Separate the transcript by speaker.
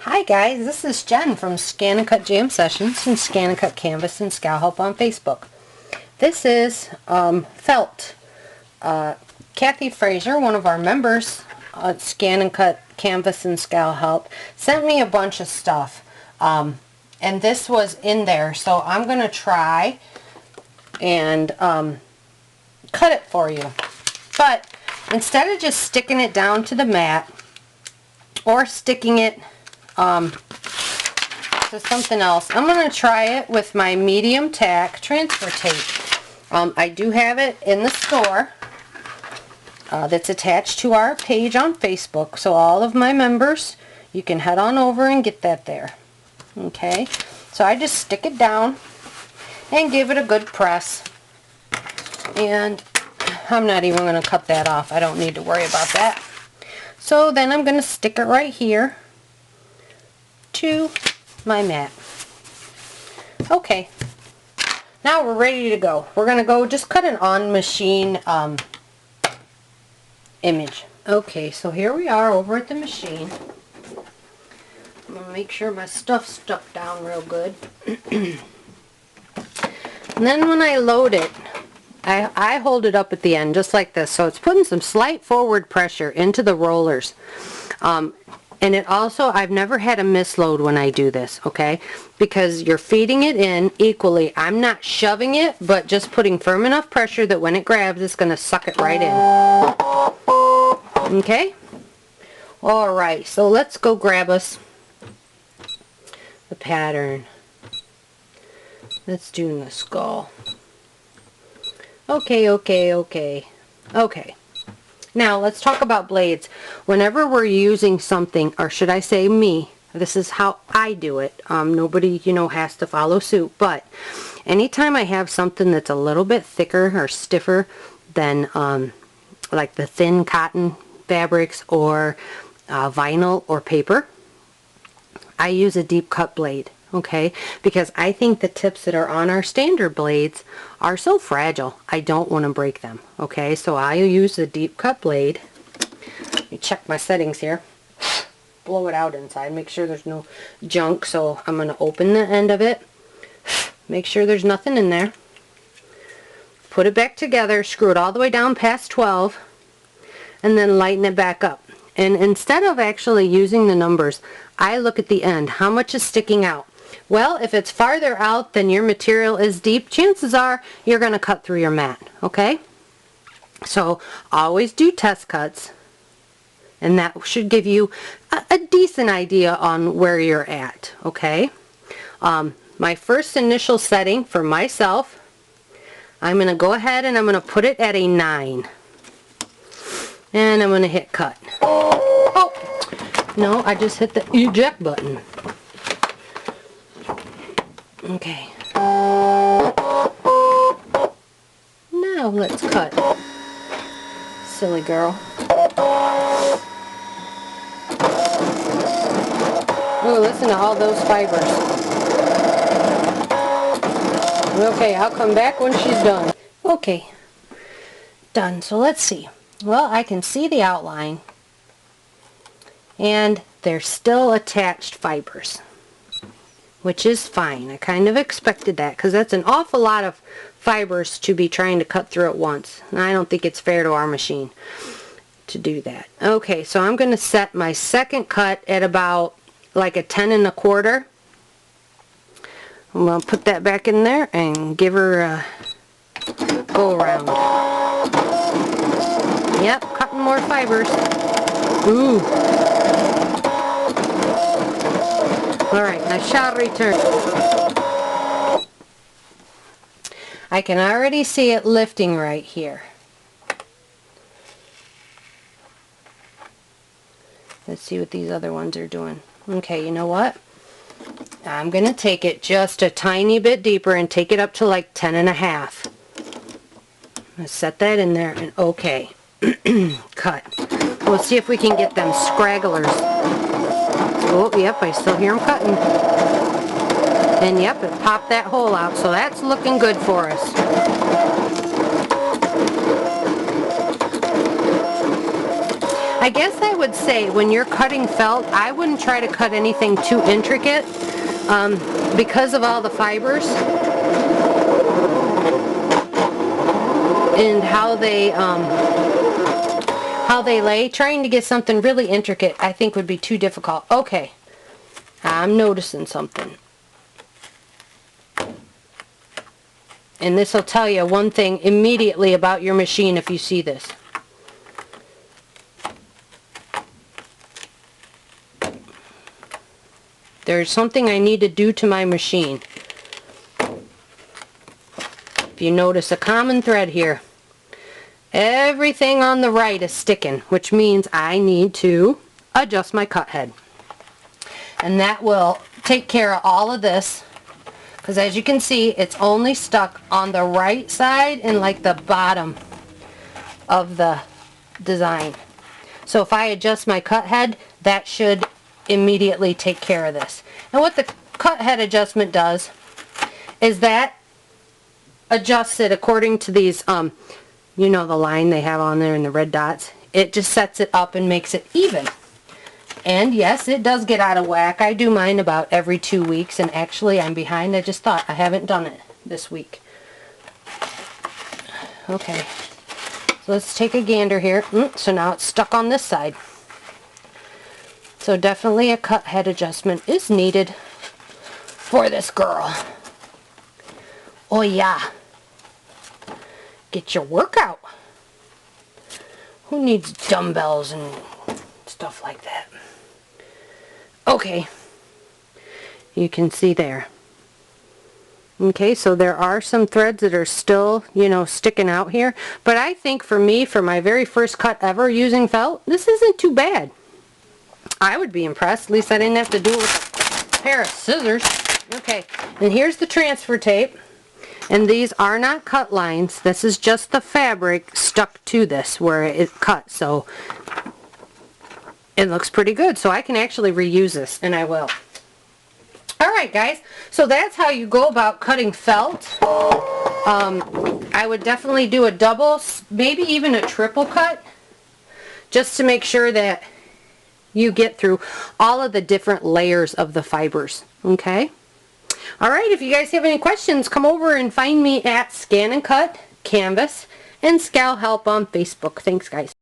Speaker 1: Hi guys, this is Jen from ScanNCut Jam Sessions and ScanNCut Canvas and Scal Help on Facebook. This is felt. Kathy Fraser, one of our members at ScanNCut Canvas and Scal Help, sent me a bunch of stuff. And this was in there, so I'm going to try and cut it for you. But instead of just sticking it down to the mat or sticking it to something else, I'm going to try it with my medium tack transfer tape. I do have it in the store that's attached to our page on Facebook, so all of my members, you can head on over and get that there. Okay, so I just stick it down and give it a good press, and I'm not even going to cut that off. I don't need to worry about that. So then I'm going to stick it right here to my mat. Okay, now we're ready to go. We're going to go just cut an on machine image. Okay, so here we are over at the machine. I'm going to make sure my stuff's stuck down real good. And then when I load it, I hold it up at the end just like this, so it's putting some slight forward pressure into the rollers. And it also, I've never had a misload when I do this, okay? Because you're feeding it in equally. I'm not shoving it, but just putting firm enough pressure that when it grabs, it's going to suck it right in. Okay? Alright, so let's go grab us the pattern. Let's do the skull. Okay. Now let's talk about blades. Whenever we're using something, or should I say me, this is how I do it. Nobody, has to follow suit, but anytime I have something that's a little bit thicker or stiffer than like the thin cotton fabrics or vinyl or paper, I use a deep cut blade. Okay, because I think the tips that are on our standard blades are so fragile, I don't want to break them. Okay, so I use the deep cut blade. Let me check my settings here. Blow it out inside, make sure there's no junk. So I'm going to open the end of it, make sure there's nothing in there, put it back together, screw it all the way down past 12, and then lighten it back up. And instead of actually using the numbers, I look at the end. How much is sticking out? Well, if it's farther out than your material is deep, chances are you're going to cut through your mat, okay? So always do test cuts, and that should give you a decent idea on where you're at, okay? My first initial setting for myself, I'm going to go ahead and I'm going to put it at a 9. And I'm going to hit cut. Oh! No, I just hit the eject button. Okay. Now let's cut. Silly girl. Oh, listen to all those fibers. Okay, I'll come back when she's done. Okay. Done. So let's see. Well, I can see the outline, and they're still attached fibers, which is fine. I kind of expected that, because that's an awful lot of fibers to be trying to cut through at once, and I don't think it's fair to our machine to do that. Okay, so I'm going to set my second cut at about like a 10 1/4. I'm going to put that back in there and give her a go around. Yep, cutting more fibers. Ooh. Alright, I shall return. I can already see it lifting right here. Let's see what these other ones are doing. Okay, you know what? I'm going to take it just a tiny bit deeper and take it up to like 10 1/2. Let's set that in there and okay. Cut. We'll see if we can get them scragglers. Oh, yep, I still hear them cutting. And yep, it popped that hole out, so that's looking good for us. I guess I would say when you're cutting felt, I wouldn't try to cut anything too intricate because of all the fibers and how they lay. Trying to get something really intricate I think would be too difficult. Okay, I'm noticing something. And this will tell you one thing immediately about your machine if you see this. There's something I need to do to my machine. If you notice a common thread here, everything on the right is sticking, which means I need to adjust my cut head. And that will take care of all of this. Because as you can see, it's only stuck on the right side and like the bottom of the design. So if I adjust my cut head, that should immediately take care of this. And what the cut head adjustment does is that adjusts it according to these, you know, the line they have on there in the red dots. It just sets it up and makes it even. And yes, it does get out of whack. I do mine about every 2 weeks, and actually I'm behind. I just thought I haven't done it this week. Okay, so let's take a gander here. So now it's stuck on this side. So definitely a cut head adjustment is needed for this girl. Oh yeah, get your workout. Who needs dumbbells and stuff like that? Okay, you can see there. Okay, so there are some threads that are still, you know, sticking out here. But I think for me, for my very first cut ever using felt, this isn't too bad. I would be impressed. At least I didn't have to do it with a pair of scissors. Okay, and here's the transfer tape. And these are not cut lines. This is just the fabric stuck to this where it cut. So it looks pretty good. So I can actually reuse this, and I will. Alright guys, so that's how you go about cutting felt. I would definitely do a double, maybe even a triple cut, just to make sure that you get through all of the different layers of the fibers. Okay? Alright, if you guys have any questions, come over and find me at ScanNCut, Canvas, and Scal Help on Facebook. Thanks guys.